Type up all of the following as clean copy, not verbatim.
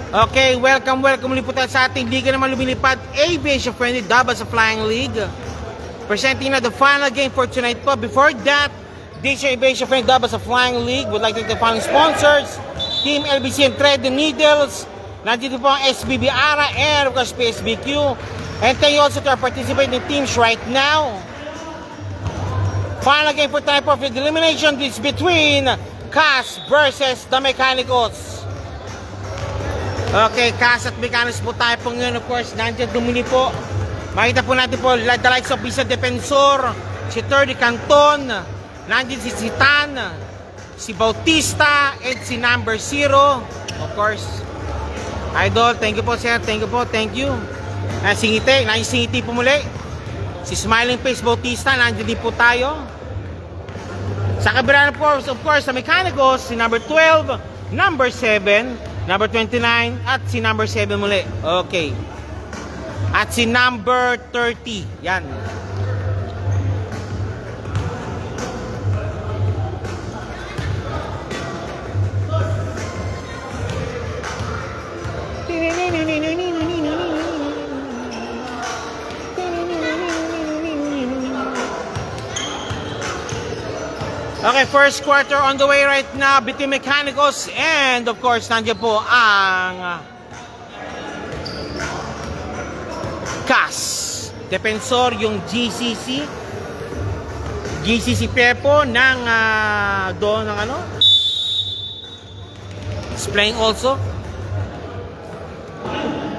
Okay, welcome ulit po tayo sa ating liga naman lumilipad, Aviation Friendly Double sa Flying League. Presenting na the final game for tonight po. Before that, this Aviation Friendly Double sa Flying League would like to thank the following sponsors: Team LBC and Thread the Needles, nandito po ang SBB ARA and of course PSBQ. And thank you also to our participating teams right now. Final game for tonight po for the elimination is between Cass versus the Mechanicals. Okay, Cass at Mechanicals po tayo po ngayon. Of course, nandiyan dumili po. Makita po natin po the likes of Bisa Defensor, si Terdy Canton, nandiyan si Citan, si Bautista, and si number 0. Of course, Idol, thank you po sir, thank you po, thank you. Singiti, nandiyan Singiti po muli. Si Smiling Face Bautista, nandiyan din po tayo. Sa kabila po, of course, sa Mechanicals, si number 12, number 7, number 29, at si number 7 muli. Okay. At si number 30. Yan. Okay, first quarter on the way right now between Mechanicals and of course nandiyan po ang Cass. Defensor yung GCC Pepo ng doon ng ano? Is playing also.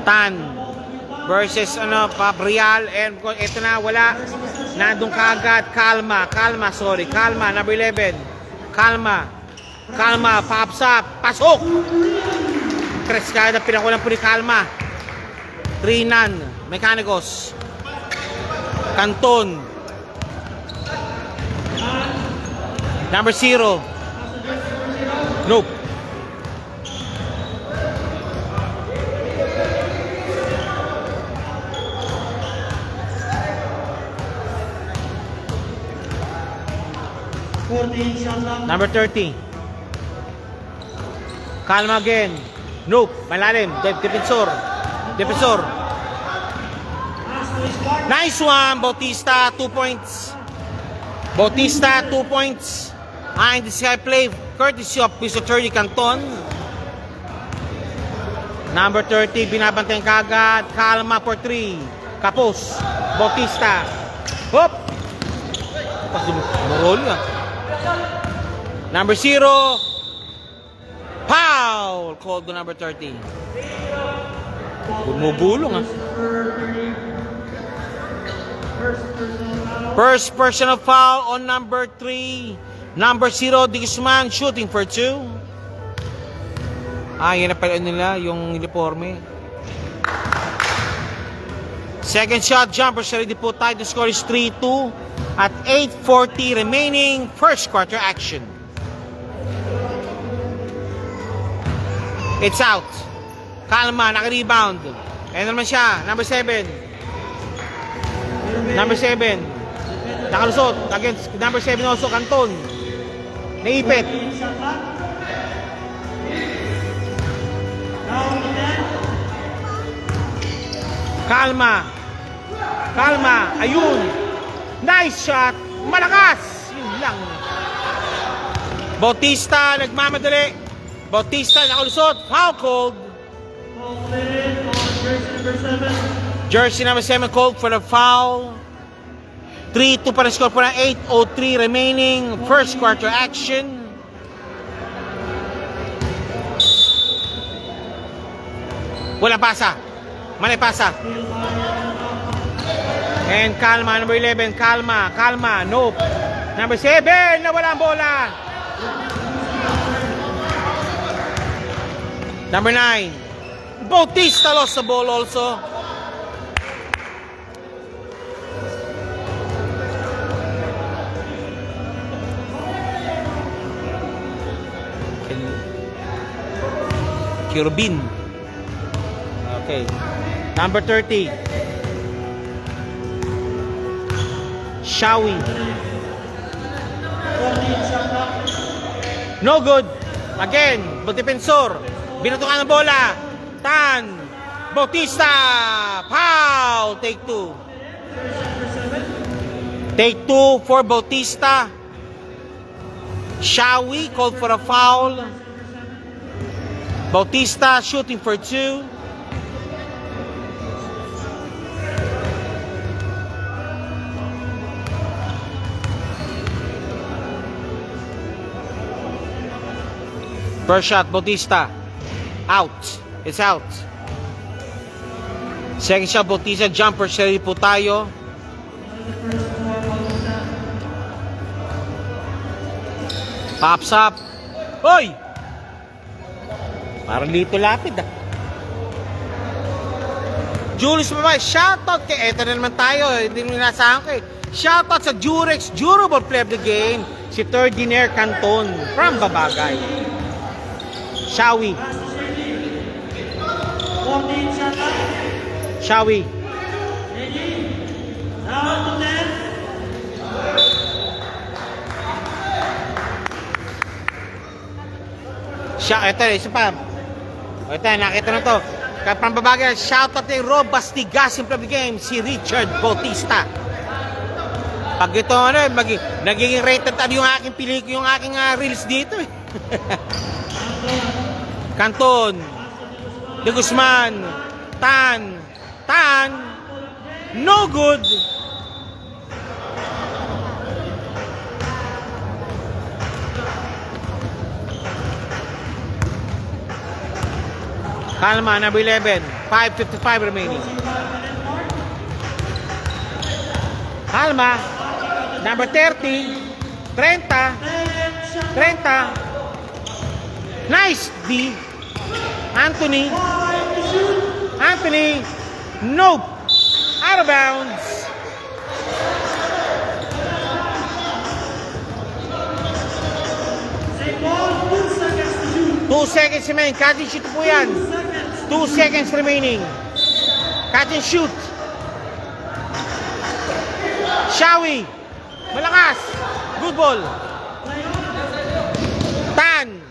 Tan versus Pabrial, and ito na wala. Nandun kaagad, Kalma, number 11. Kalma, pops up, pasok! Tres kada pinakulang po ni Kalma. Trinan, Mechanicals. Canton. Number 0. Nope. Number 30. Kalma again. Nope. Malalim. Defensor. Nice one. Bautista, 2 points. And this guy play courtesy of Mr. Terdy Canton. Number 30. Binabantayan kagad. Kalma for 3. Kapos. Bautista. Hop. Marol nga. Number 0. Foul called to number 30. Bumubulong ah. First personal foul on number 3. Number 0, Di Guzman, shooting for 2. Yan na pala nila yung uniforme. Second shot, jumper, ready po tayo. The score is 3-2 at 8:40 remaining first quarter action. It's out. Kalma, naka-rebound. Ayan naman siya, number 7. Nakalusot. Against number 7 also, Canton. Naipit. Kalma, ayun. Nice shot. Malakas. Yun lang. Bautista, nagmamadali. Bautista, nakalusot. Foul called. Jersey number 7 called for the foul. 3-2 para score po na 8:03 remaining first quarter action. Wala pasa. Mali pasa. And Kalma, number 11. Kalma. Nope. Number 7. Nawala ang bola. Number 9. Bautista lost the ball also. Kirubin. Okay. Number 30. Shawi. No good. Again, defensor. Binutukan ng bola. Tan. Bautista. Foul. Take 2. Take 2 for Bautista. Shawi called for a foul. Bautista shooting for 2. First shot, Bautista. Out. It's out. Second shot, Bautista. Jumper, sarili po tayo. Pops up. Hoy! Parang dito lapid ah. Julius Mabay, shoutout kay eto na naman tayo. Hindi mo inasahan ko eh. Shoutout sa Jurex Durable Play of the Game. Si Ferdinand Canton from Babagay. Shawi. Shawi. Ito, isa pa. Ito, nakita na to. Kapang Babagay, shoutout kay Rob Bastigas in the game, si Richard Bautista. Pag ito, nagiging rated yung aking yung aking reels dito eh. Canton, De Guzman, Tan, no good. Kalma, number 11, 5:55 remaining. Kalma, number 30, 30. Nice D. Anthony, nope, out of bounds. Two seconds remaining. Catch and shoot po yan. 2 seconds remaining. Catch and shoot. Shawi. Malakas. Good ball. Tan.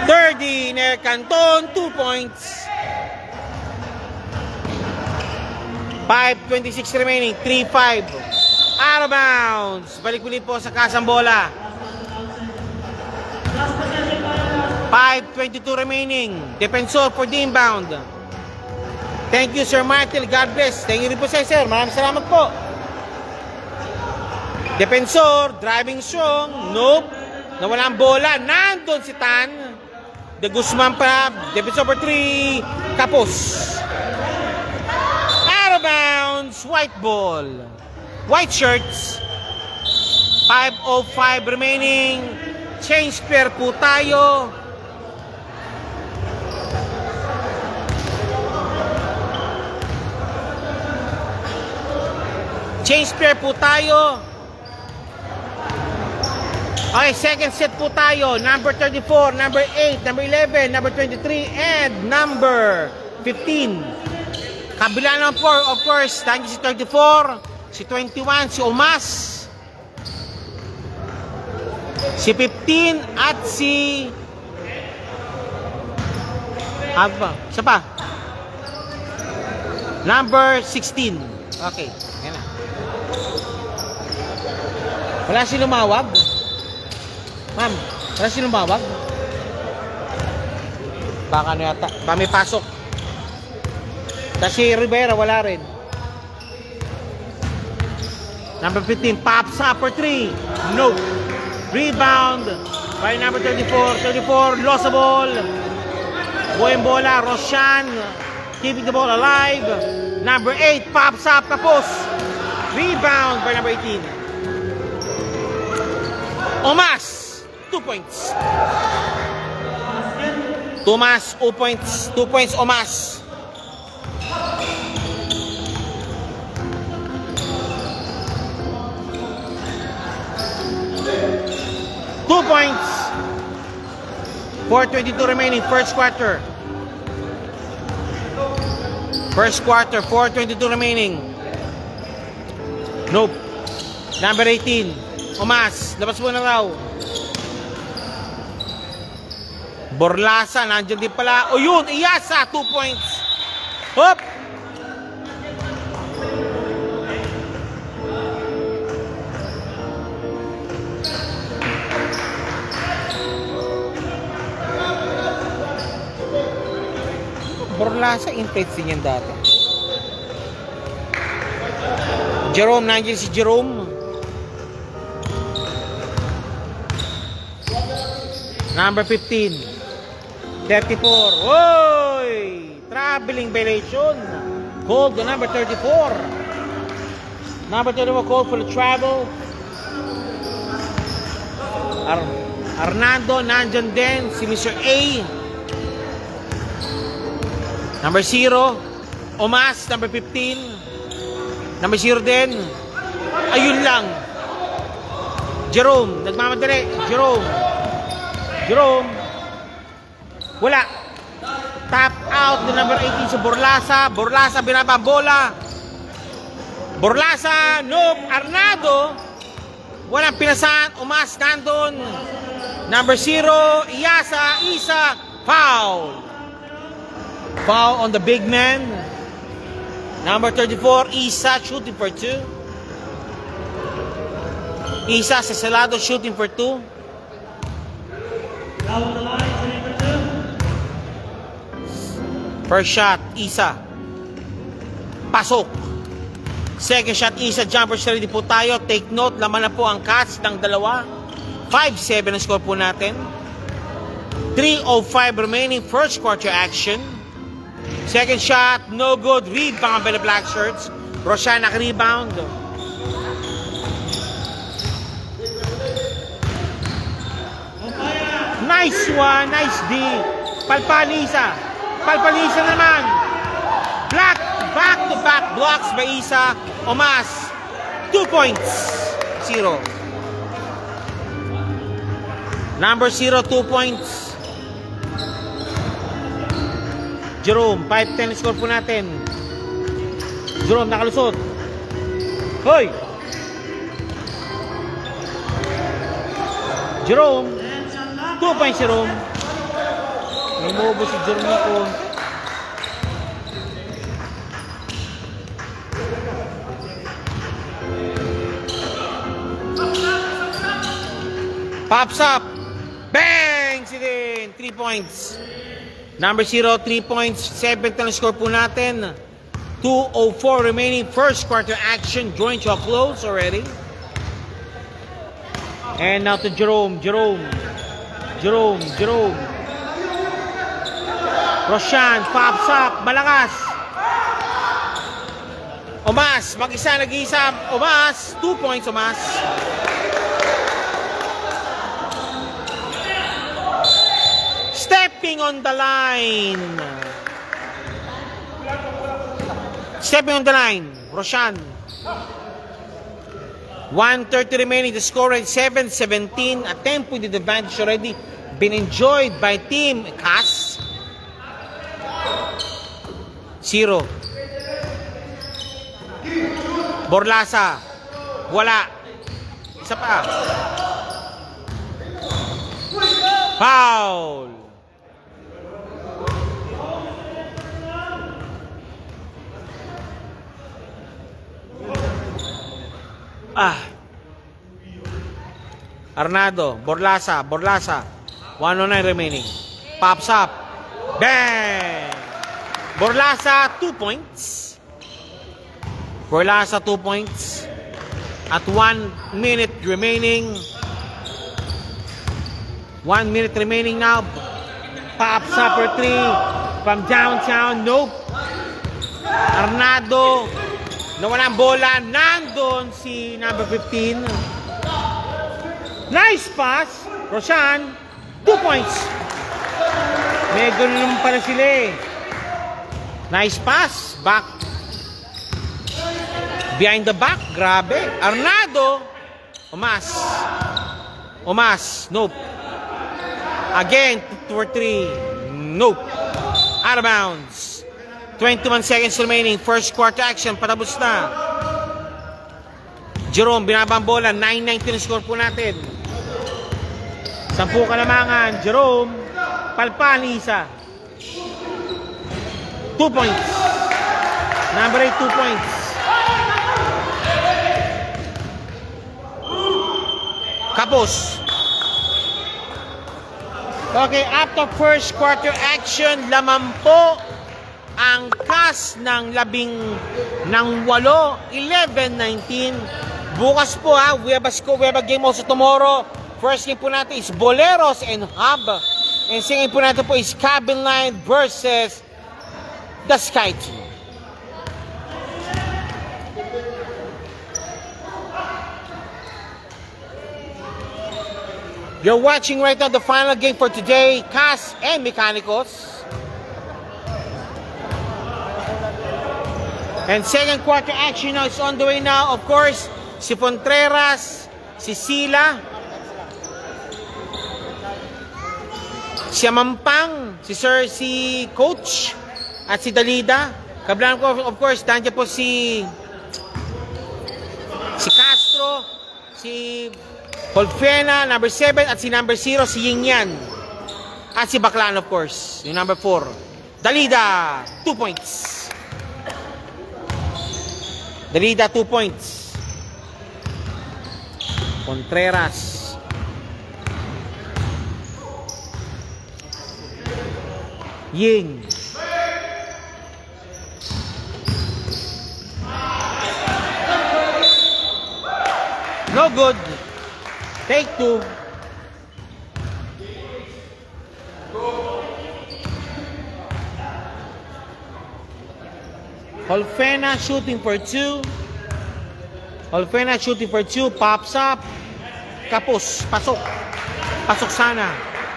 30. Ner Canton. 2 points. 5:26 remaining. 3-5. Out of bounds. Balik ulit po sa kasang bola. 5:22 remaining. Defensor for the inbound. Thank you, Sir Martel. God bless. Thank you rin po sir. Maraming salamat po. Defensor, driving strong. Nope. Nawala ang bola. Nandun si Tan. De Guzman pa. Defensor for 3. Kapos. Out of bounds. White ball. White shirts. 5:05 remaining. Change pair po tayo. Change pair po tayo. Okay, second set po tayo. Number 34, number 8, number 11, number 23, and number 15. Kabila naman po, of course, tangi si 34, si 21, si Omas, si 15, at si... Ano ba? Isa pa. Number 16. Okay, yan na. Wala si lumawag? Ma'am, wala si lumawag? Baka ano yata, baka may pasok. Kasi Rivera wala rin. Number 15, pops up for 3. No. Rebound by number 34. 34, lost the ball. Bueng bola, Roshan keeping the ball alive. Number 8, pops up, tapos. Rebound by number 18. Omas, 2 points. Tomas, 2 points. 2 points, Omas. Two points. 4:22 remaining. First quarter. 4:22 remaining. Nope. Number 18. Omas, labas mo na raw. Borlasa, nandiyan din pala. O yun, Iyasa, 2 points. Hop! Borlasa, intense din yan dati. Jerome, nandiyan si Jerome. Number 15. 34. Oy! Traveling violation. Called the number 34. Number 34 called for the travel. Arnando, nandyan din. Si Mr. A. Number 0. Omas, number 15. Number 0 din. Ayun lang. Jerome, nagmamadali. Jerome. Wala. Tap out the number 18 sa Borlasa. Borlasa binaba bola. Borlasa, nope. Arnado. Walang pinasan. Umas nandun. Number 0, Iyasa, Isa. Foul. Foul on the big man. Number 34, Isa shooting for 2. Isa sa Salado shooting for 2. Down the line, number 2. First shot, Isa. Pasok. Second shot, Isa. Jumpers ready po tayo. Take note, laman na po ang cast ng dalawa. 5-7 ang score po natin. 3:05 remaining first quarter action. Second shot, no good. Rebound by the Black Shirts. Roshan naka-rebound. Nice one, nice D. Palpalisa naman. Back-to-back blocks by Isa. Omas, 2 points. 0. Number 0, 2 points. Jerome, 5-10 score po natin. Jerome, nakalusot. Hoy! Jerome, 2 points Jerome. Lumubo si Jerome ko. Pops up. Bang! Si din. 3 points. Number 0, 3 points. 7th na score po natin. 2:04 remaining first quarter action. Drawing to a close already. And now to Jerome. Roshan, pops up. Malakas. Omas, mag-isa, nag-iisa. Omas, 2 points, Omas. Stepping on the line. Roshan. 1:30 remaining. The score is 7-17. A tempo with the advantage already been enjoyed by Team Cas. 0. Borlasa. Wala. Isa pa. Foul. Arnado, Borlasa. 1:09 remaining. Pops up. Bang! Borlasa, 2 points. Borlasa, 2 points. At 1 minute remaining. 1 minute remaining now. Pops up for 3 from downtown. Nope. Arnado. Nawala ang bola. Nandun si number 15. Nice pass. Roshan. 2 points. May ganun naman pala sila eh. Nice pass. Back. Behind the back. Grabe. Arnado. Omas. Nope. Again. 2 or 3. Nope. Out of bounds. 21 seconds remaining. First quarter action. Patapos na. Jerome, binabang bola. 9-19 score po natin. 10 kalamangan. Jerome. Palpan, isa. 2 points. Number 8, 2 points. Kapos. Okay, after first quarter action, laman po ang cast ng 8, 11-19. Bukas po ha, we have a game also tomorrow. First game po natin is Boleros and Hub. And second po natin po is Cabin Line versus the Sky Team. You're watching right now the final game for today, Cast and Mechanicos. And second quarter action now is on the way now. Of course, si Contreras, si Sila, si Amampang, si Coach, at si Dalida. Kabilang ko, of course, nandiyan po si Castro, si Colfena, number 7, at si number 0, si Yingyan. At si Baclan, of course, yung number 4. Dalida, 2 points. Dalida, 2 points. Contreras. Ying. No good. Take 2. Colfena shooting for 2. Colfena shooting for 2. Pops up. Kapos. Pasok. Pasok sana.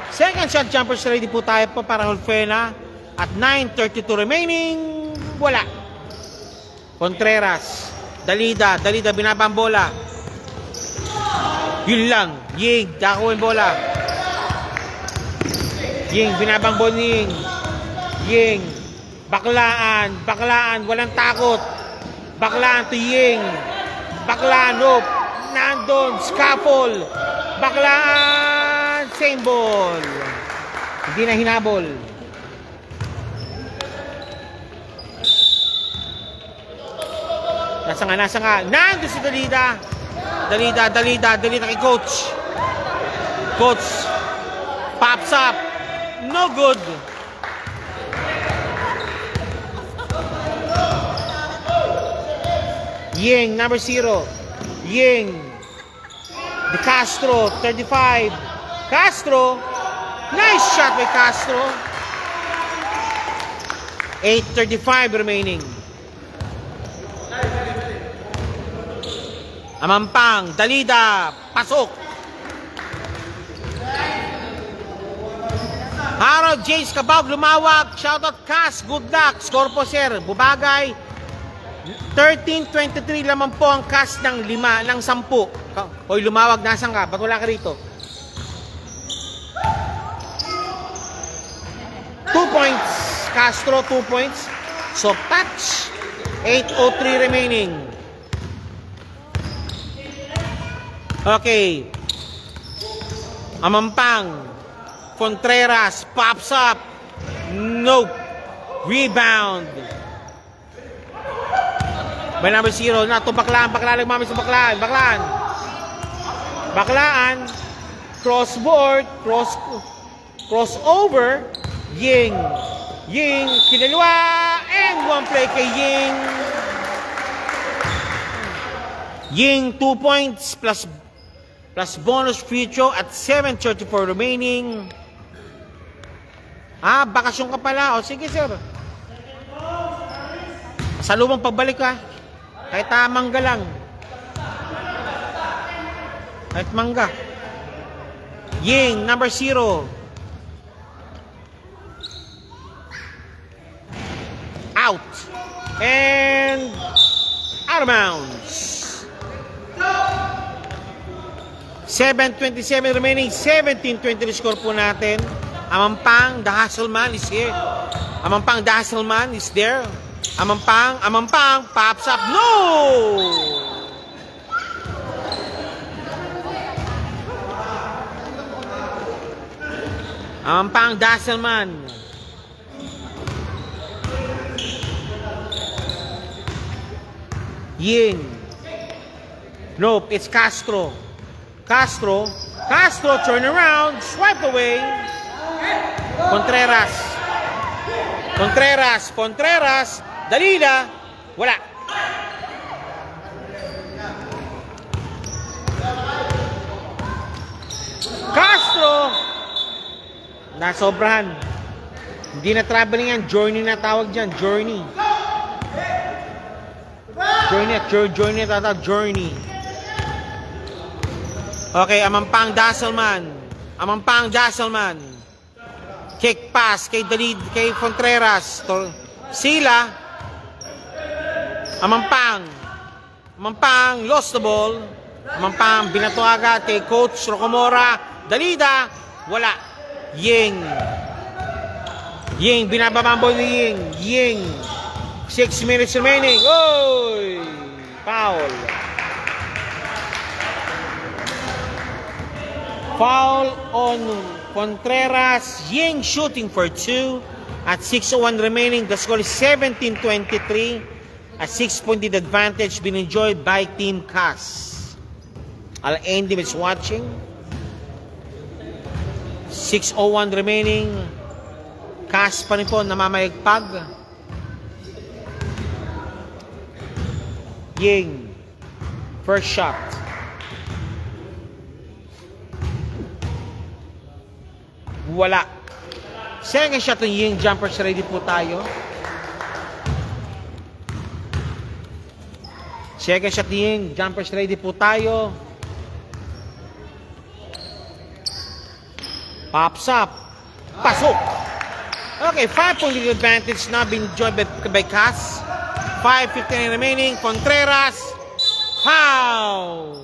Second shot jumpers ready po tayo po para Colfena. At 9:32 remaining. Wala. Contreras. Dalida binabang bola. Yun lang. Ying, dako yung bola. Ying, binabang bola ni Ying. Ying. Baklaan, walang takot. Baklaan to Ying. Baklaan, nope. Nandun, scaffold. Baklaan, same ball. Hindi na hinabol. Nasa nga. Nandun si Dalida. Dalida kay Coach. Coach. Pops up. No good. Ying, number 0. Ying. De Castro, 35. Castro. Nice shot by Castro. 8:35 remaining. Amampang, Dalida, pasok. Harold James Cabag, lumawak. Shoutout Cas, good luck. Score po sir, bubagay. 13-23 lamang po ang Cas ng 10. Hoy, lumawag, nasan ka? Ba't wala ka rito? 2 points. Castro, 2 points. So, touch. 8:03 remaining. Okay. Amampang. Contreras. Pops up. Nope. Rebound. By number 0. Na, ito Baklaan. Nagmamit sa Baklaan. Baklaan. Crossboard. Crossover. Ying. Kinaliwa. And one play kay Ying. Ying, 2 points plus bonus free throw at 7:34 remaining. Bakasyon ka pala. O sige sir. Sa lumang pagbalik ka. Kahit mangga lang. Kahit mangga. Ying, number 0. Out. And out of bounds. 7:27 remaining. 17-20 score po natin. Amampang, the Hasselman is here. Amampang, the Hasselman is there. Amampang, pops up. No! Amampang Dasselman. Ying. Nope, it's Castro. Castro, turn around, swipe away. Contreras, Dalida, wala. Castro, nasobrahan. Hindi na traveling yan, journey na tawag dyan, journey. Journey. Okay, Amampang Dasselman. Kick pass kay Dalid, kay Contreras. Sila. Amampang, lost the ball. Amampang, binato agad kay Coach Rocamora. Dalida, wala. Ying, binababa ang ball ni Ying. 6 minutes remaining. Oy! Foul. Foul on Contreras. Ying shooting for 2 at 6:01 remaining. The score is 17-23. A 6-point advantage being enjoyed by Team CAS. Al-Endim is watching. 6:01 remaining. CAS pa rin po namamayagpag. Ying. First shot. Wala. Second shot ng Ying. Jumpers ready po tayo. Second shot ng Ying. Jumpers ready po tayo. Pops up. Pasok. Okay, 5-point advantage now being enjoyed by CAS. 5:59 remaining. Contreras. Foul.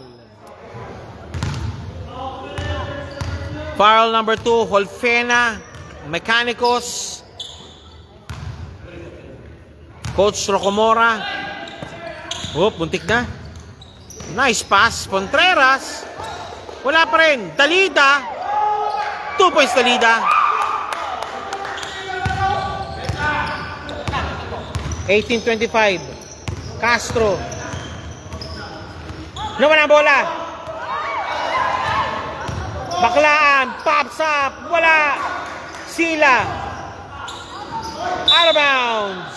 Foul number 2. Holfena. Mecanicos. Coach Rocamora. Oh, buntik na. Nice pass. Contreras. Wala pa rin. Dalida. 2 points Dalida. 18-25. Castro. Naman ang bola. Baklaan. Pops up. Wala. Sila. Out of bounds.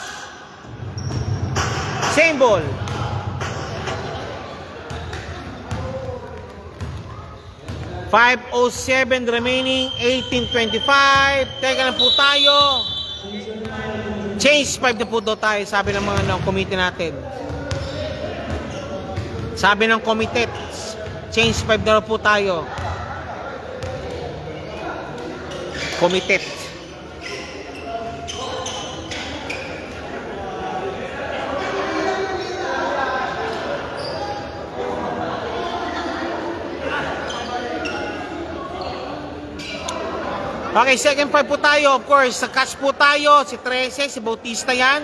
Same ball. .507 remaining. 18-25. Teka lang po tayo. Change 5 na po daw tayo, sabi ng mga committee natin. Sabi ng committee, change 5 na po tayo. Committee. Okay, second 5 po tayo. Of course, sa catch po tayo. Si 13, si Bautista yan.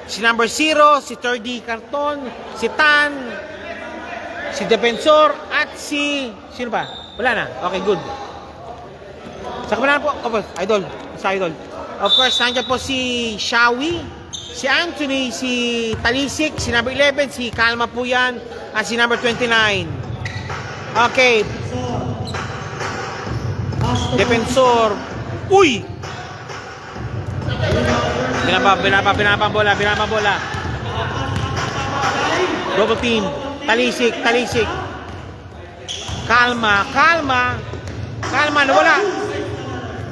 Si number 0, si 3D Carton, si Tan, si Defensor, at si... Sino ba? Wala na. Okay, good. Sa kabilang po, Idol. Sa Idol. Of course, nandiyan po si Shawi, si Anthony, si Talisik, si number 11, si Kalma po yan, at si number 29. Okay. Defensor. Uy! Binaba bola. Double team. Talisik. Kalma. Nawala.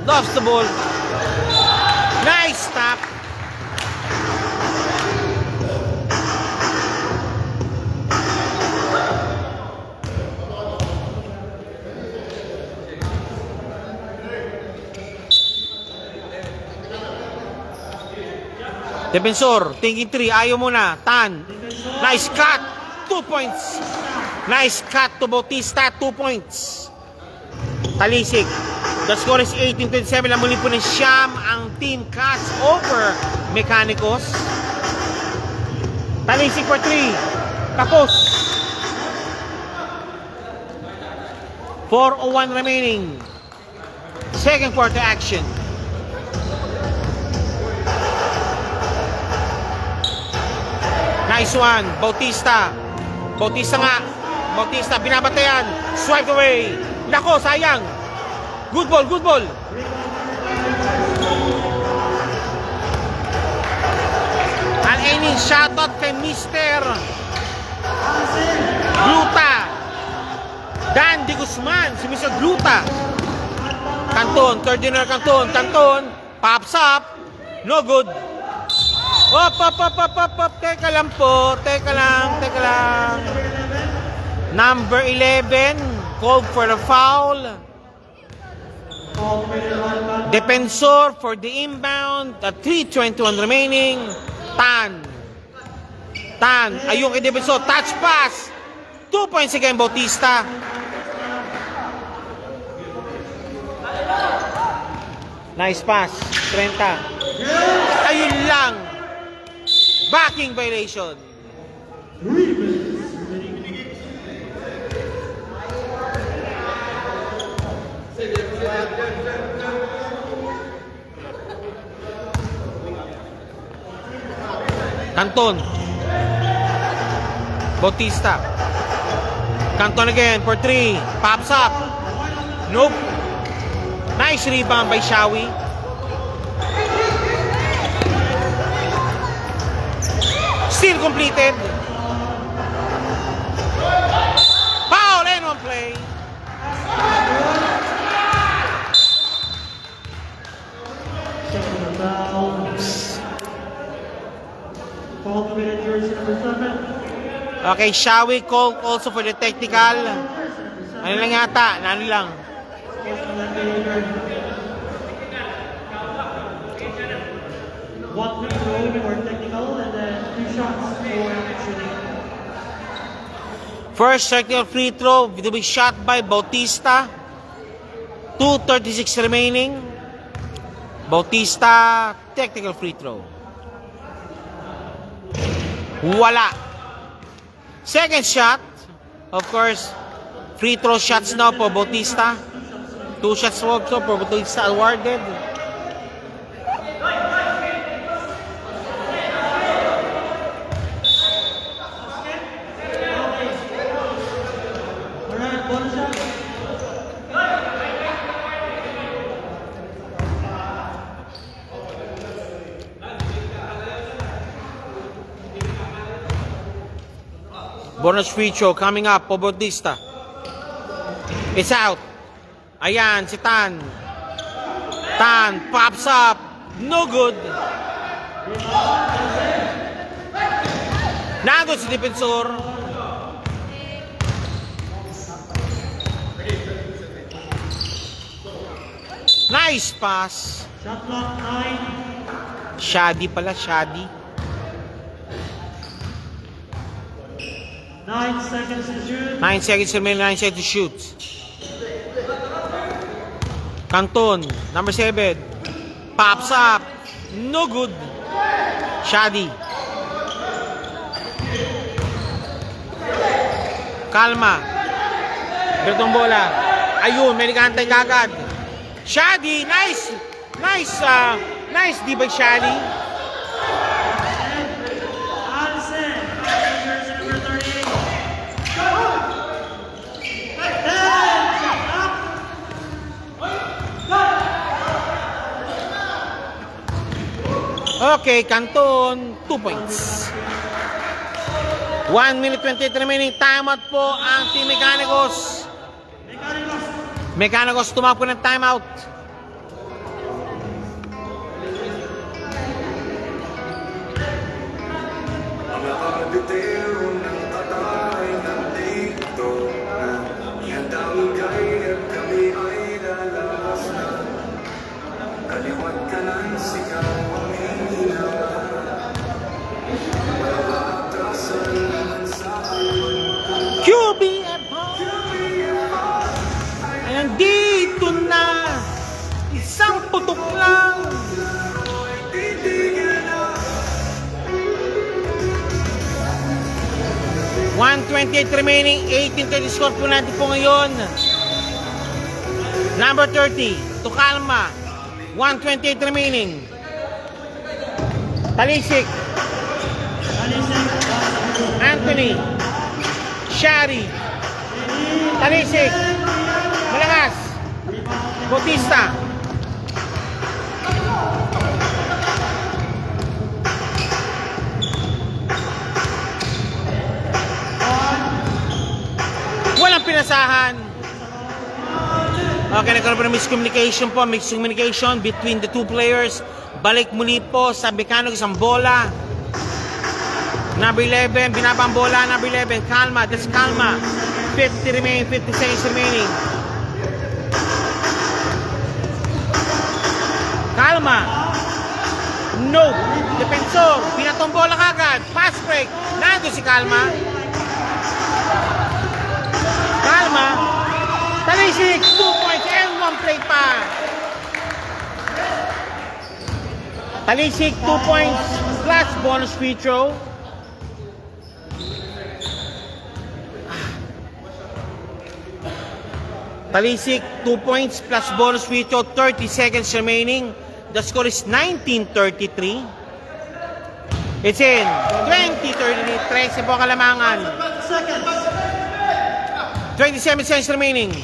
Lost the ball. Nice stop. Defensor, thinking 3, ayaw muna. Tan, nice cut, 2 points. Nice cut to Bautista, 2 points. Talisik, the score is 18-27. Lamuli po ng Siyam ang Team CAS over Mecanicos. Talisik for 3, tapos. 4:01 remaining. Second quarter action. Nice one, Bautista. Bautista nga. Bautista, binabatayan. Swipe away. Nako, sayang. Good ball, good ball. An inning shoutout kay Mr. Gluta. Dan de Guzman, si Mr. Gluta. Canton, third inner Canton. Canton, pops up. No good. Op. Teka lang po. Teka lang. Number 11, called for the foul. Defensor for the inbound at 3:21 remaining. Tan. Ayun kay Defensor. Touch pass. 2 points again, Bautista. Nice pass. 30. Ayun lang. Backing violation. Canton. Bautista. Canton again for 3. Pops up. Nope. Nice rebound by Shawi. Still completed. Foul and one play. Okay, Shawi called also for the technical. Ano lang yata? Ano lang? One free throw for technical and then 2 shots for shooting. First technical free throw will be shot by Bautista. 2:36 remaining. Bautista, technical free throw. Wala. Second shot. Of course, free throw shots now for Bautista. 2 shots also for Bautista awarded. Bonus free throw coming up for Bautista. It's out. Ayan, si Tan. Tan pops up. No good. Nandun si Defensor. Nice pass. Shot clock 9. Shadi pala, Shadi. 9 seconds to shoot. 9 seconds remaining, 9 seconds to shoot. Canton, number 7. Pops up. No good. Shadi. Kalma. Bertong bola. Ayun, may nagantay kagad. Shadi, nice. Nice di ba Shadi? Okay, Canton, 2 points. 1 minute 28 remaining. Timeout po ang Team Mecanicos. Mecanicos tumakbo ng timeout. Dito na isang putok lang. 1:28 remaining, 18-30 score po natin po ngayon. Number 30 to Calma. 1:28 remaining. Talisik. Anthony. Shari. Talisik. Malakas. Bautista. Walang pinasahan. Okay, nagkaroon po ng miscommunication between the two players. Balik muli po sa Mechanic, isang bola. Number 11, binabang bola, number 11, Calma, that's Calma. 50 seconds remaining. Calma. No. Defensor, pinatong bola kagad. Pass break. Nando si Calma. Calma. Talisik, 2 points and 1 play pa. Talisik, 2 points plus bonus free throw. Talisik, 2 points plus bonus free throw, 30 seconds remaining. The score is 19-33. It's in. 20-33. 13 po kalamangan. 27 seconds remaining.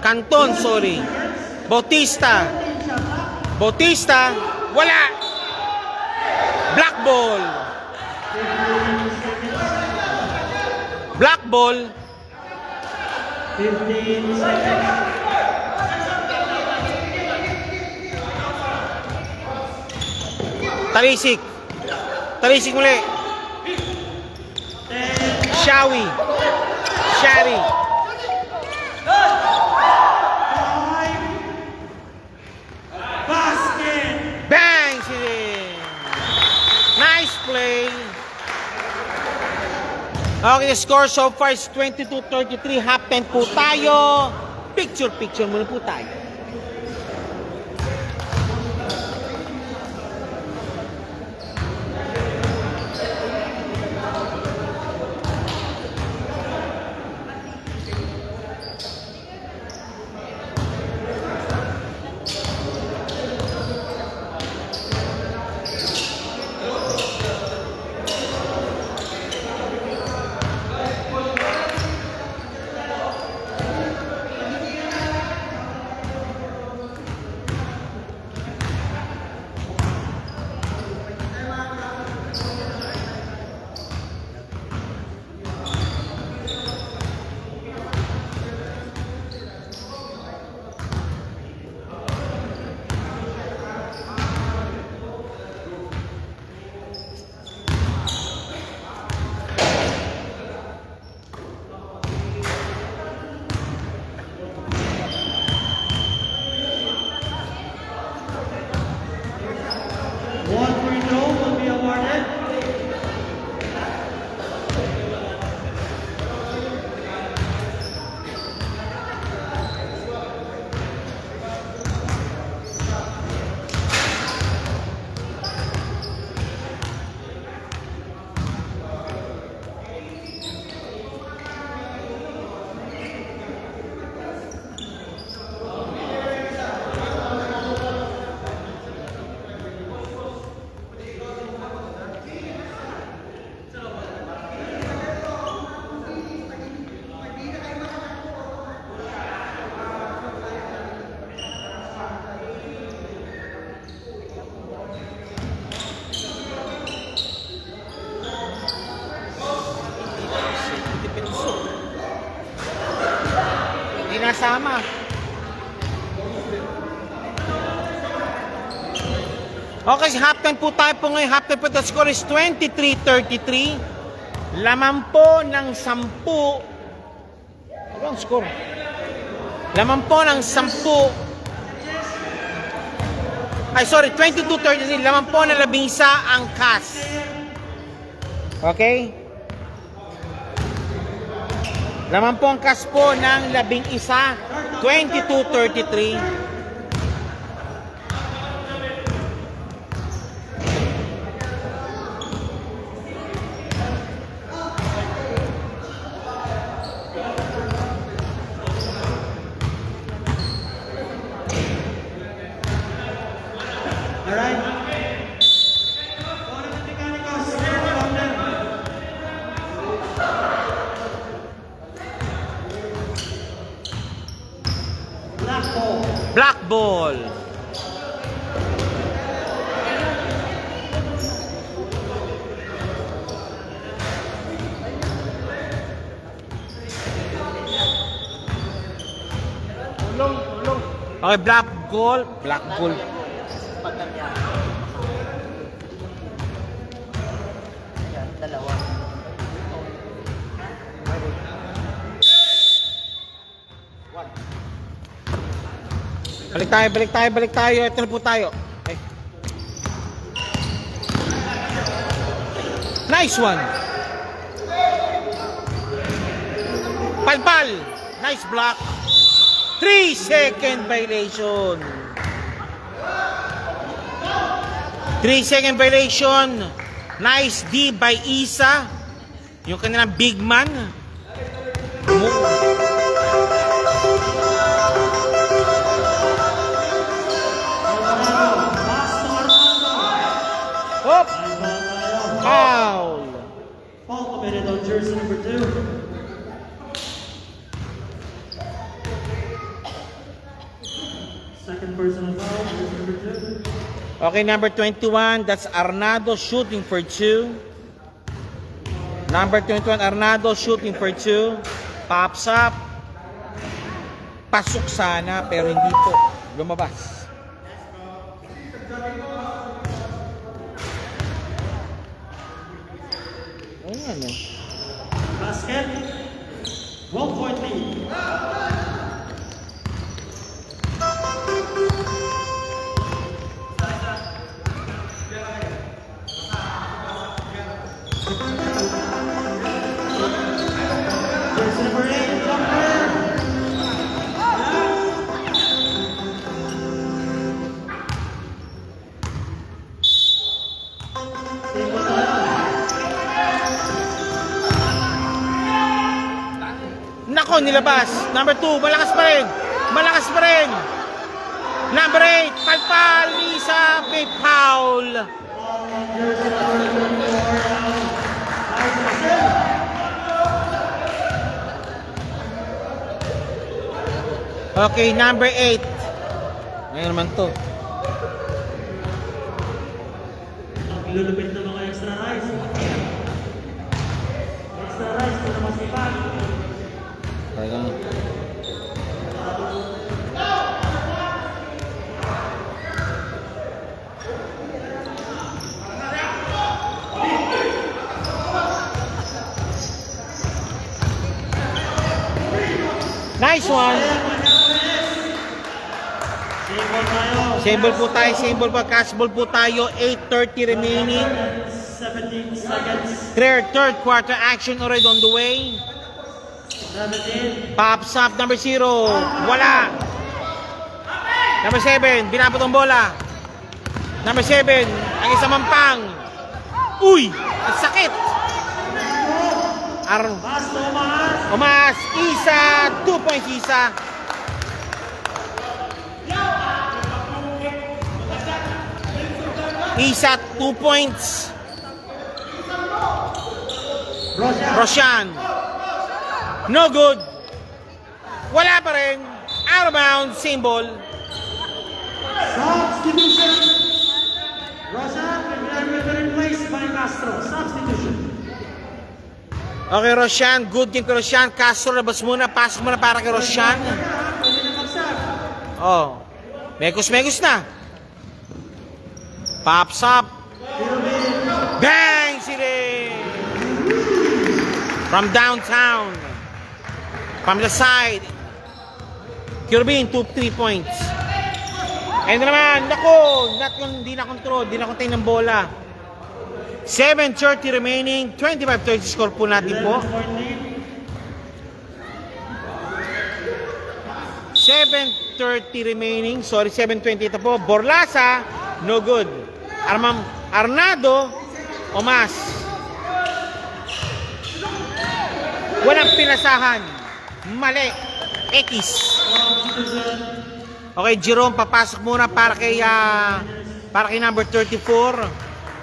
Canton, sorry. Bautista. Wala. Black ball. Black ball. 15 seconds. Talisik muli. Shari. Basket. Bangs it in. Nice play. Okay, the score so far is 22-33. Half-time po tayo. Picture muna po tayo. One free throw will be awarded. Sama. Okay, halftime po tayo po ngayon. Halftime po, the score is 23-33. Laman po ng 10. Ano ang score? Laman po ng 10. Ay, sorry, 22-33. Laman po ng 11 ang Cavs. Okay? Laman po ang Cavs po ng 11, 22-33. Alright. Tournament Mechanicals, stand from them. Black ball. Black ball. Okay, black ball. Black ball. Dalawa. Balik tayo. Ito na po tayo. Okay. Nice one. Palpal. Nice block. 3-second violation. 3-second violation. Nice D by Isa. Yung kanilang big man. Hop! Foul! Foul committed on jersey number 2. Second personal foul, jersey number 2. Okay, number 21, that's Arnado shooting for 2. Number 21, Arnado shooting for 2. Pops up. Pasok sana, pero hindi po. Lumabas. Ayan eh. Basket. 1 point lead. Jersey number 8, jumper. Nako, nilabas. Number 2, malakas pa rin. Malakas pa rin. Number 8, Palpal, Lisa, may foul. Jersey number 24. Okay, number 8. Ngayon naman to. Ilulupit ng mga extra rice. Extra rice, ito naman si Pat. Nice one. Same ball tayo. Same ball po tayo, same ball pa. Cash ball po tayo. 8:30 remaining. 17 seconds. Third quarter action already on the way. 17. Pops up, number 0. Wala. Number 7, binabot ang bola. Number 7, ang isang mampang. Uy! Ang sakit! Pass to Omas. Umas, Isa, 2 points Isa. Isa, 2 points. Roshan. No good. Wala pa rin. Out of bounds, same ball. Substitution. Roshan, replaced by Castro. Substitution. Okay, Roshan. Good game kay Roshan. Castro, labas muna. Pasok muna para kay Roshan. Pwede na magsak. Oh. Megos na. Pops up. Bang! Sili! From downtown. From the side. Kirby, 2-3 points. And naman, nako, hindi na control, hindi na contain ng bola. 7:30 remaining, 25-30 score po natin po. 7:30 remaining, sorry, 7:20 ito po. Borlasa, no good. Arnado, Omas. Walang pinasahan. Mali. X. Okay, Jerome, papasok muna para kay para kay number 34.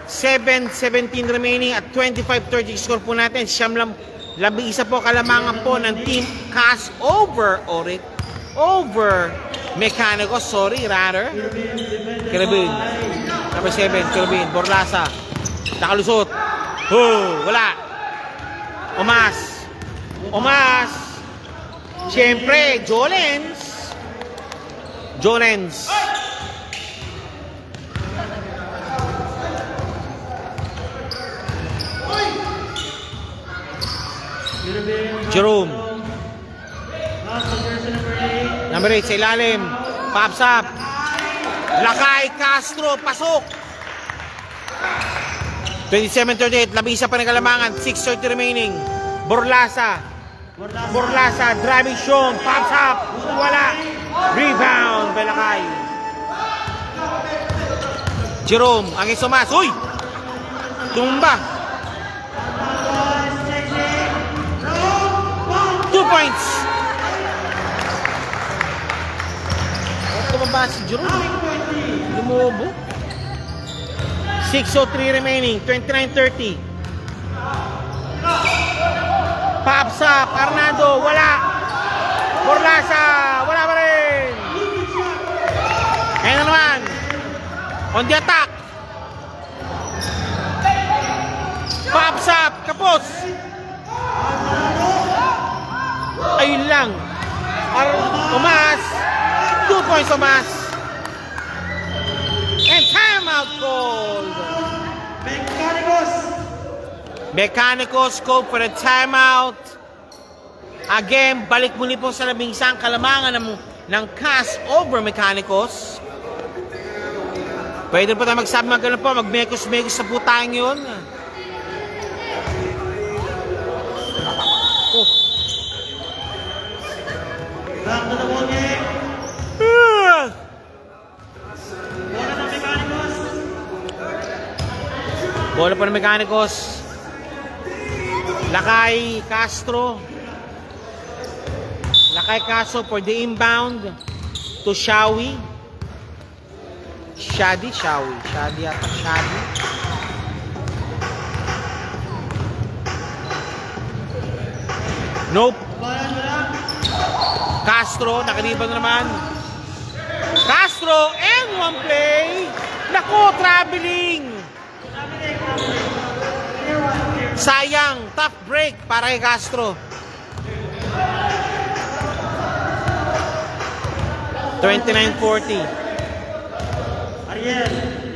7:17 remaining at 25-30 score po natin. Siyam lang, labing isa po kalamangan po ng team Cast over Mechanicos, rather. Kirabin. Number 7, Kirabin. Borlasa. Nakalusot. Wala. Omas. Siyempre, Jolens. Jerome. Number 8 sa ilalim. Pops up. Lakay Castro. Pasok. 27-38. Labisa pa ng kalamangan. 6:30 remaining. Borlasa. Driving Sean. Pops up. Wala. Rebound. Belakay. Jerome. Ang isumas. Uy! Tumba. 2 points. Tumaba si Jerome. Lumubo. 6:03 remaining. 29-30. Pops up. Arnado. Wala. Borlasa. Wala pa rin. Ayan na naman. On the attack. Pops up. Kapos. Ayun lang. Umas. 2 points Umas. And timeout called. Mechanicos called for a timeout. Again, balik muli po sa labing isang kalamangan ng Cast over Mechanicos. Pwede po tayo magsabi magano po, magmekos-mekos sa po tayo yun. Back to the ball game. Bola pa ng Mechanicos. Lakay Castro for the inbound to Shadi yata. Nope. Castro, nakaliban na naman. Castro, and one play. Naku, traveling. Sayang, tough break para kay Castro. 29-40.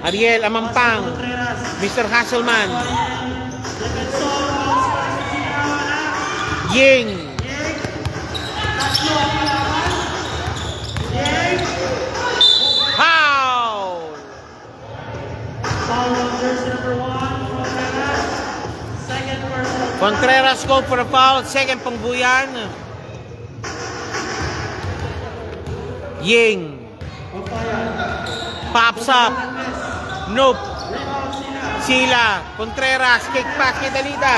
Ariel Amampang. Mr. Hasselman. Ying. Foul. Contreras called for a foul. Second pangbuyan. Ying. Pops up. Nope. Sila. Contreras. Kick pass kay Dalida.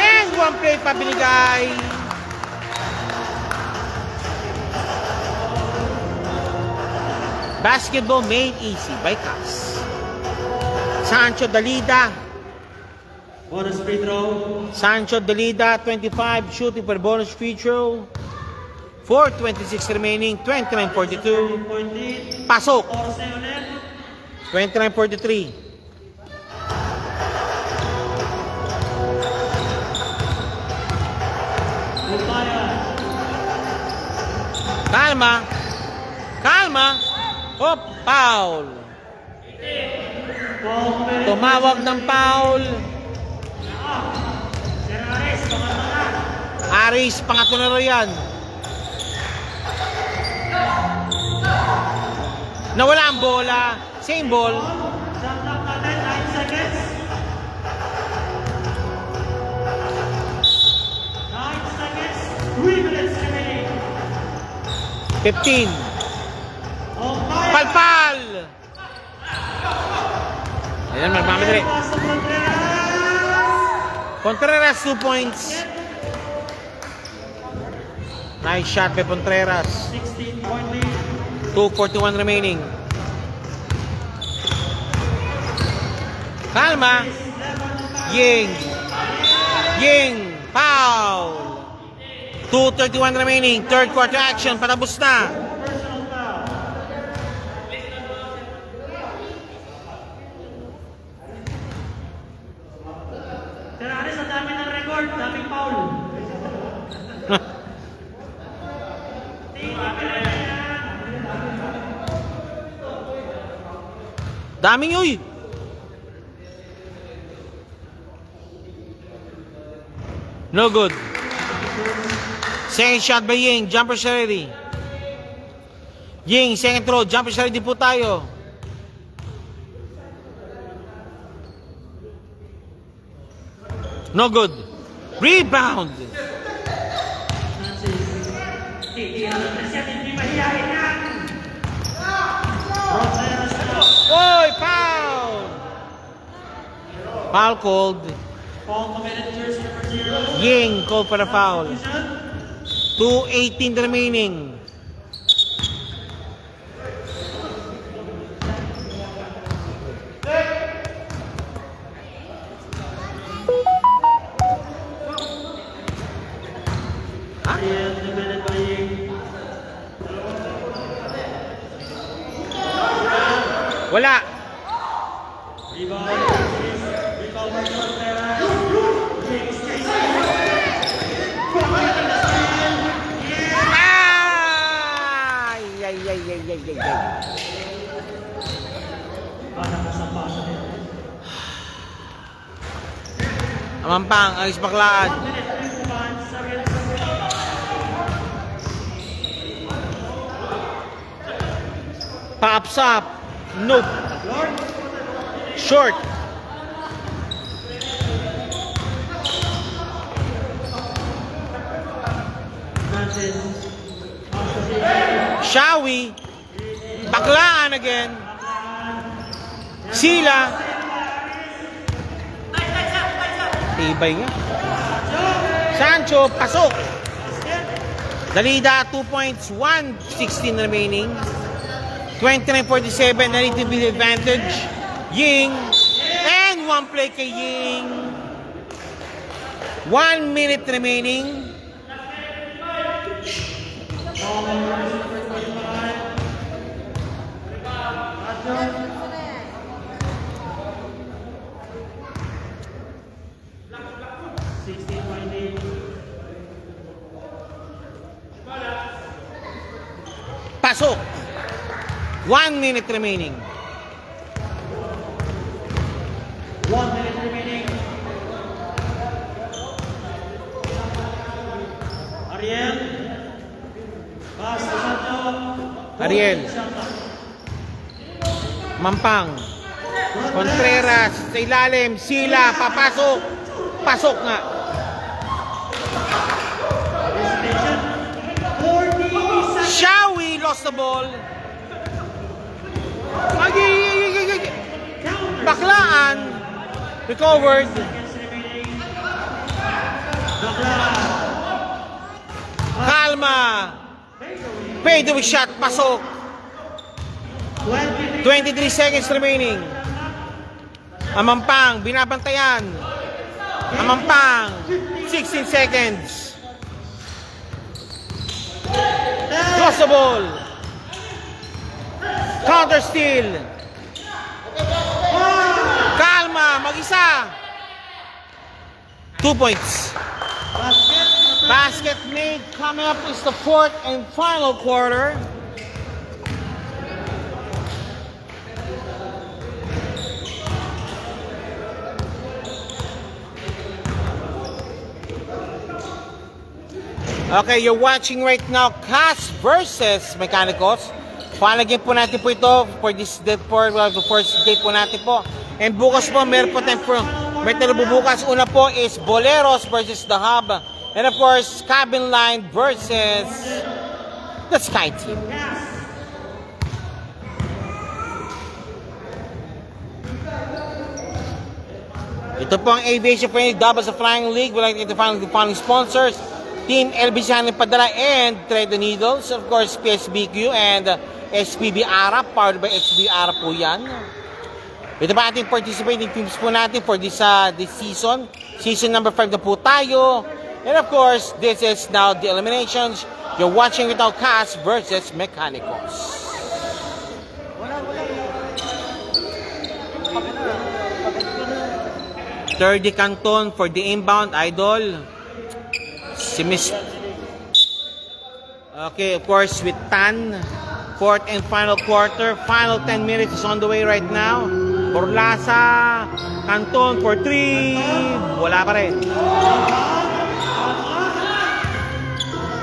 And one play pa binigay. Basketball made easy by Cas. Sancho Dalida. Bonus free throw. Sancho Dalida, 25, shooting for bonus free throw. 4:26 remaining, 29-42. Pasok. 29-43. Kalma. Hop, foul. Tumawag ng foul. Aris, pangatlo na rin yan. Nawala ang bola. Same ball. 15. Palpal! Ayan, magmamadali. Contreras, 2 points. Nice shot by Contreras. 2:41 remaining. Kalma. Ying. Ying. Foul. 2:31 remaining. Third quarter action. Patapos na. Personal foul. Teraris, ang dami ng record, daming foul. Daming uy. No good. Second shot by Ying. Jumper shot ready. Ying, second throw. Jumper shot ready po tayo. No good. Rebound. Oy, foul. Foul called. Foul committed, jersey number 0. Ying called for the foul. 2:18 remaining. Ariel, defended by Ying. Wala. Rebound. Rebound by Contreras. Ying's chasing. Ay! Ay, ay, ay, ay, ay, ay. Parang nasambasa din. Amampang, alis baklaan. 1 minute, 3 points. Ariel, Pops up. Nope. Short. Francis. Shawi. Baklaan again. Sila. Tibay nga. Sancho, pasok. Dalida, 2 points, 1:16 remaining. 29-47, na little bit advantage. Ying. And one play kay Ying. 1 minute remaining. Pasok. 1 minute remaining. 1 minute remaining. Ariel. Pass to Santo. Ariel. Mampang. Contreras sa ilalim. Sila. Papasok. Pasok nga. Destination. 40 seconds. Shawi lost the ball. Baklaan. Recovered. Seconds remaining. Bakla. Kalma. Fade away shot. Pasok. 23 seconds remaining. Amampang. Binabantayan. Amampang. 16 seconds. Lost the ball. Counter steal. Kalma. Mag-isa. 2 points. Basket made. Coming up is the fourth and final quarter. Okay, you're watching right now Cast versus Mechanicals. Final game po natin po ito for this date for the first date po natin po. And bukas po meron po tayong may talo bukas. Una po is Boleros versus The Hub. And of course, Cabin Line versus the Sky Team. Ito po ang Aviation Friendly Doubles of Flying League. We'd like to thank the following sponsors. Team LBC Hanin Padala and Thread the Needles. Of course, PSBQ and SPB Arap. Powered by SPB Arap po yan. Ito ba ating participating teams po natin for this season? Season number 5 na po tayo. And of course, this is now the eliminations. You're watching without Cast versus Mechanicals. Third Canton for the inbound, Idol. Si Miss... Okay, of course, with Tan. Fourth and final quarter. Final 10 minutes is on the way right now. Borlasa, Canton for 3. Wala pa rin.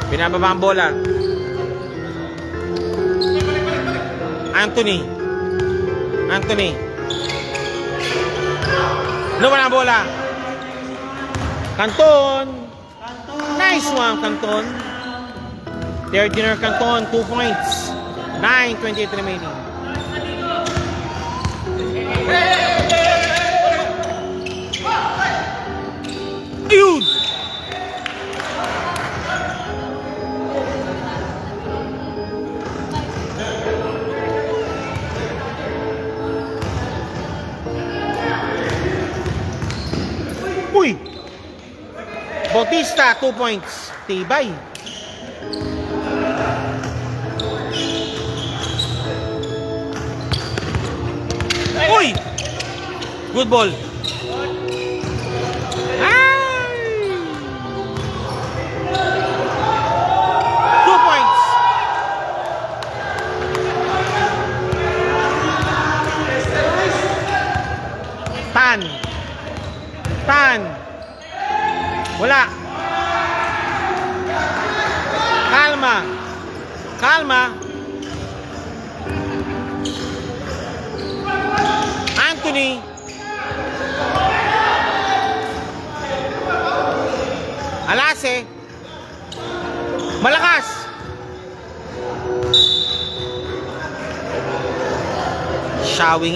Binababa ang bola. Anthony. Wala ang bola. Canton. Nice one, Canton. Third dinner, Canton. 2 points. 9:28 remaining. Yun! Uy! Bautista, 2 points. Tibay. Uy! Good ball. Ay! 2 points. Tan. Wala. Kalma. Anthony. Alase. Malakas. Shadi.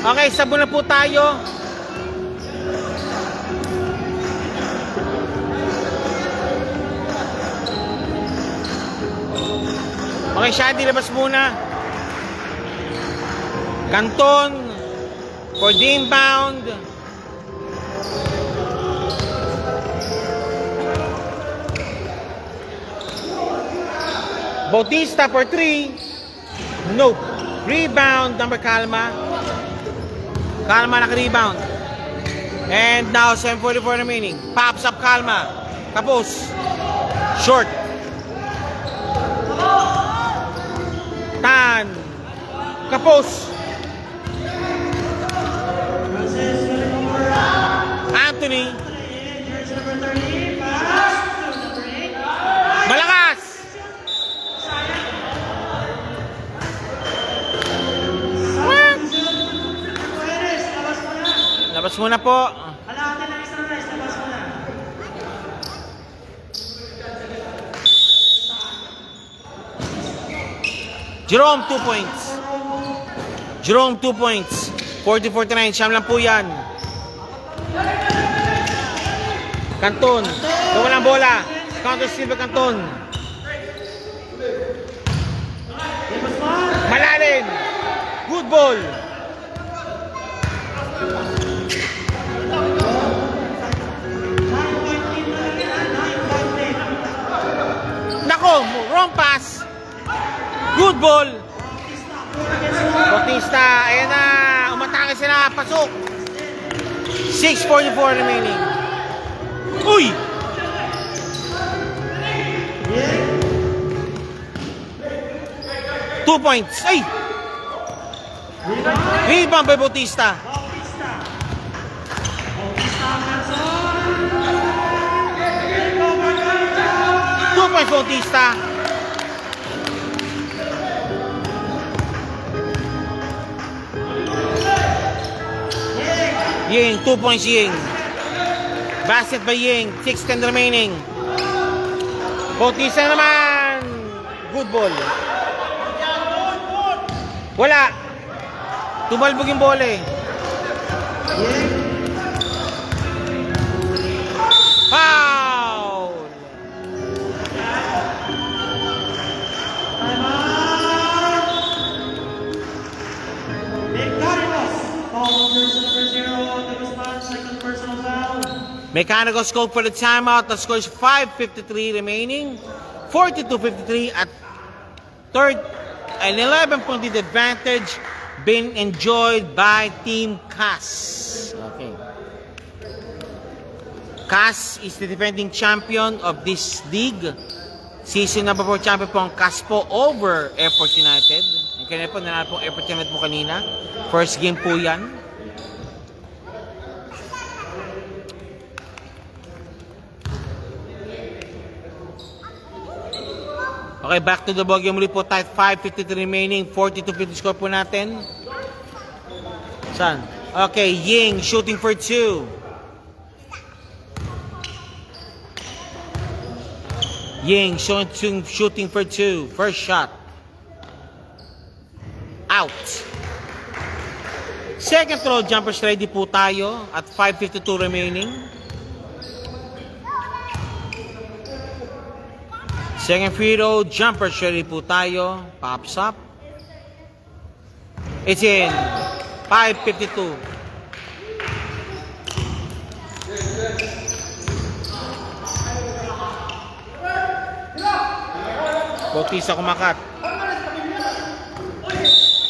Okay, sabon na po tayo. Okay, Shadi, labas muna. Canton for the inbound. Bautista for 3. Nope. Rebound number Kalma. Kalma naka-rebound. And now 7:44 remaining. Pops up Kalma. Tapos. Short. Tan. Kapos. Anthony. Malakas. Labas muna po. Jerome, 2 points. 40-49. Siyam lang po yan. Canton. Walang bola. Counter steal by Canton. Malalim. Good ball. Nako, wrong pass. Good ball. Bautista, ayan na. Umatake sila. Pasok. 6:44 remaining. Uy! Two points. Ay! Rebound by Bautista. Two points Bautista. Ying, 2 points Ying. Basket by Ying, 6:10 remaining. Bautista naman. Good ball. Wala. Tumalbog yung bola eh. Foul! Mechanicals called for the timeout. The score is 5:53 remaining. 42-53 at third. An 11-point advantage being enjoyed by Team CAS. Okay. CAS is the defending champion of this league. Season number 4 champion po ang CAS po over Airport United. Kaya po nanalo po Airport United po kanina. First game po yan. Okay, back to the ball game muli po tayo. 5:53 remaining. 42-50 score po natin. Saan? Okay, Ying shooting for 2. Ying shooting for 2. First shot. Out. Second throw, jumpers ready po tayo at 5:52 remaining. Second free throw, jumpers ready po tayo. Pops up. It's in. 5:52. Bautista kumakat.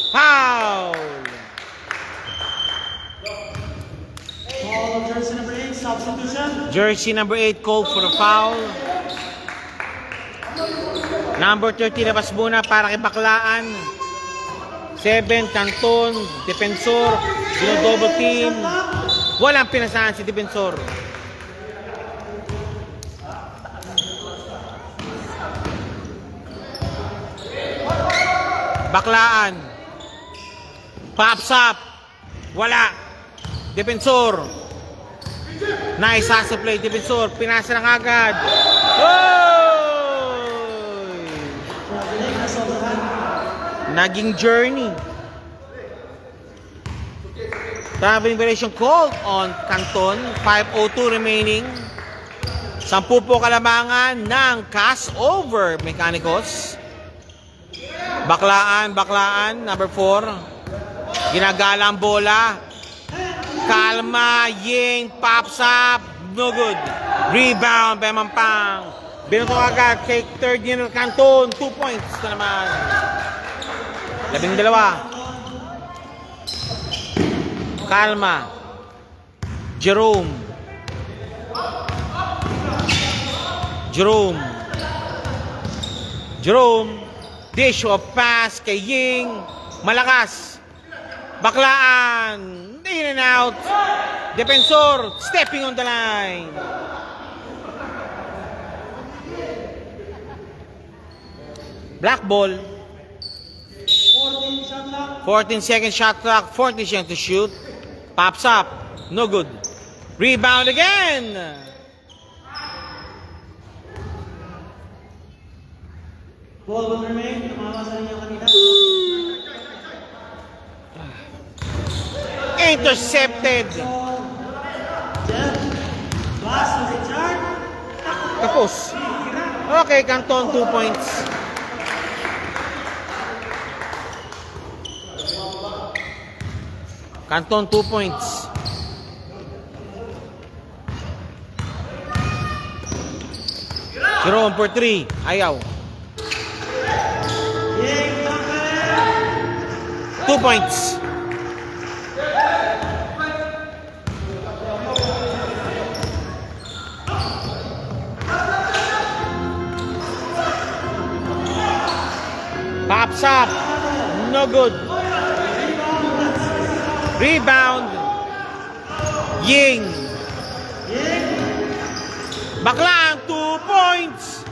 Foul! Call jersey number 8, substitution. Jersey number 8 called for the foul. Number 30 labas muna para kay Baklaan. 7, Canton, Defensor, double team. Walang pinasahan si Defensor. Baklaan. Pops up. Wala. Defensor. Nice hustle play. Defensor. Pinasa na kagad. Naging journey. Traveling variation called on Canton. 5:02 remaining. 10 po kalamangan ng CAS over Mechanicals. Baklaan, number 4. Ginagala ang bola. Kalma, Ying, pops up. No good. Rebound, Bemampang. Binato agad kay third year Canton. 2 points na naman. 12. Kalma. Jerome. Dish of pass kay Ying. Malakas. Baklaan. In and out. Defensor stepping on the line. Black ball. 14 second shot clock. 40 seconds to shoot. Pops up. No good. Rebound again. Ball will remain. Tumawasan niya kanina. Intercepted. Jeff. Pass to Richard. Tapos. Okay, Canton 2 points. Canton 2 points. Jerome for 3. Ayaw. 2 points. Pops up. No good. Rebound. Ying. Baklang 2 points.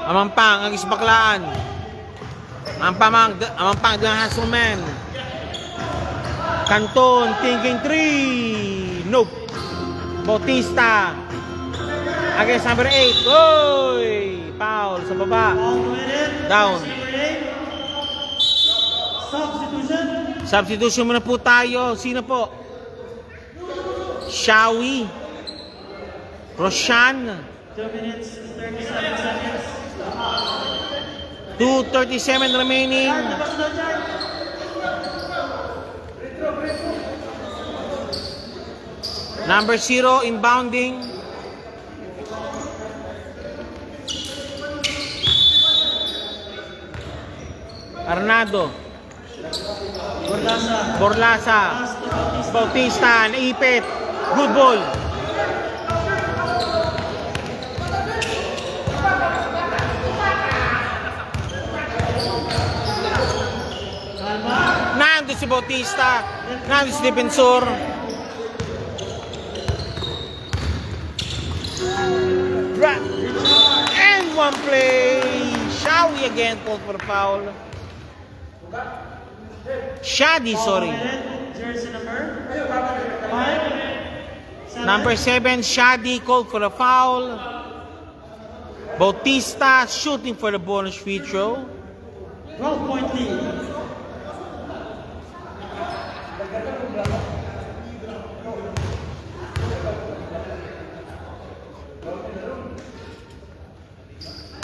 Amampang ang isbaklaan. Amampang the Hasselman. Canton thinking 3. Nope. Bautista against number 8. Oy! Foul sa baba. Down. Substitution muna po tayo. Sino po? Shawi. Roshan. 2 minutes, 37 seconds. 2:37 remaining. Number 0, inbounding. Arnado. Borlasa. Borlasa. Pass to Bautista. Bautista, naipit. Good ball. Kalma. Nandun si Bautista. Nandun si Defensor. And one play. Shawi again called for the foul. Shadi, sorry. Jersey number 5. Number 7, Shadi called for the foul. Bautista shooting for the bonus free throw. 12-point lead.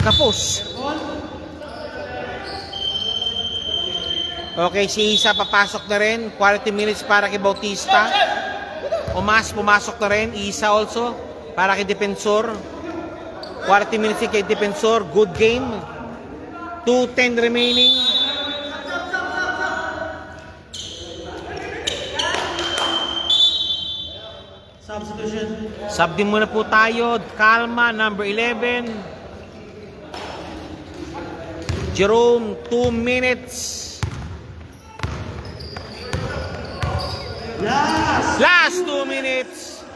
Kapos. Okay, si Isa papasok na rin. 40 minutes para kay Bautista. Pumasok na rin. Isa also para kay Defensor. 40 minutes kay Defensor. Good game. 2:10 remaining. Substitution. Sub din muna po tayo. Kalma, number 11. Jerome, 2 minutes. Last 2 minutes.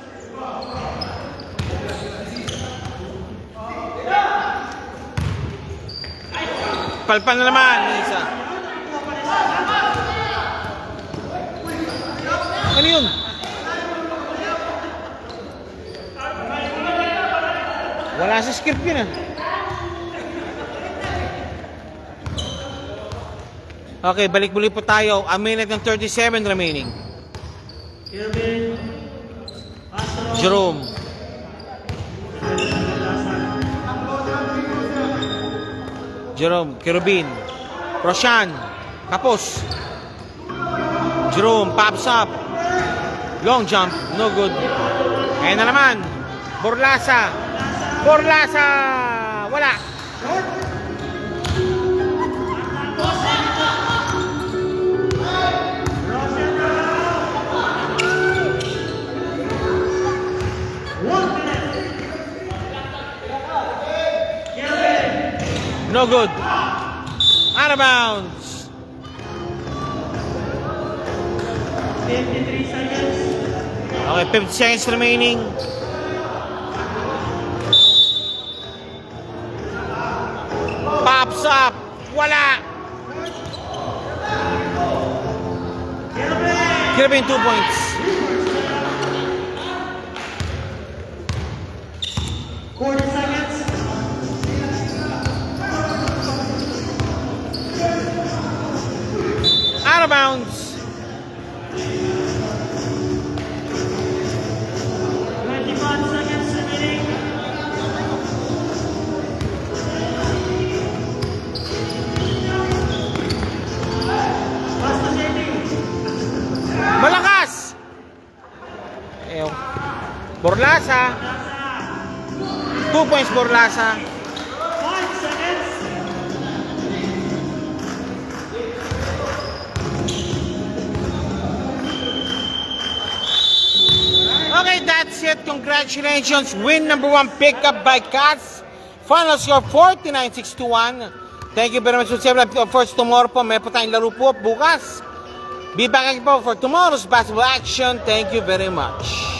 Palpan na naman, Isa. Ano yun? Wala sa script yun ah. Okay, balik muli po tayo. A minute and 37 remaining. Irvin. Astro. Jerome. Jerome, Kerubin. Roshan. Kapos. Jerome, pops up. Long jump, no good. Ayan na naman. Borlasa. Borlasa. Wala. No good. Out of bounds. 53 seconds. Okay, 50 seconds remaining. Pops up. Wala. Kirby 2 points. Seconds. Out of bounds. 21 seconds remaining. Pass to JT. Malakas. Ayaw. Borlasa. 2 points Borlasa. 5 seconds. Okay, that's it. Congratulations. Win number 1 pickup by Cats. Final score 49-61. Thank you very much. Of course, tomorrow po, may po tayong laro po bukas. Be back again po for tomorrow's basketball action. Thank you very much.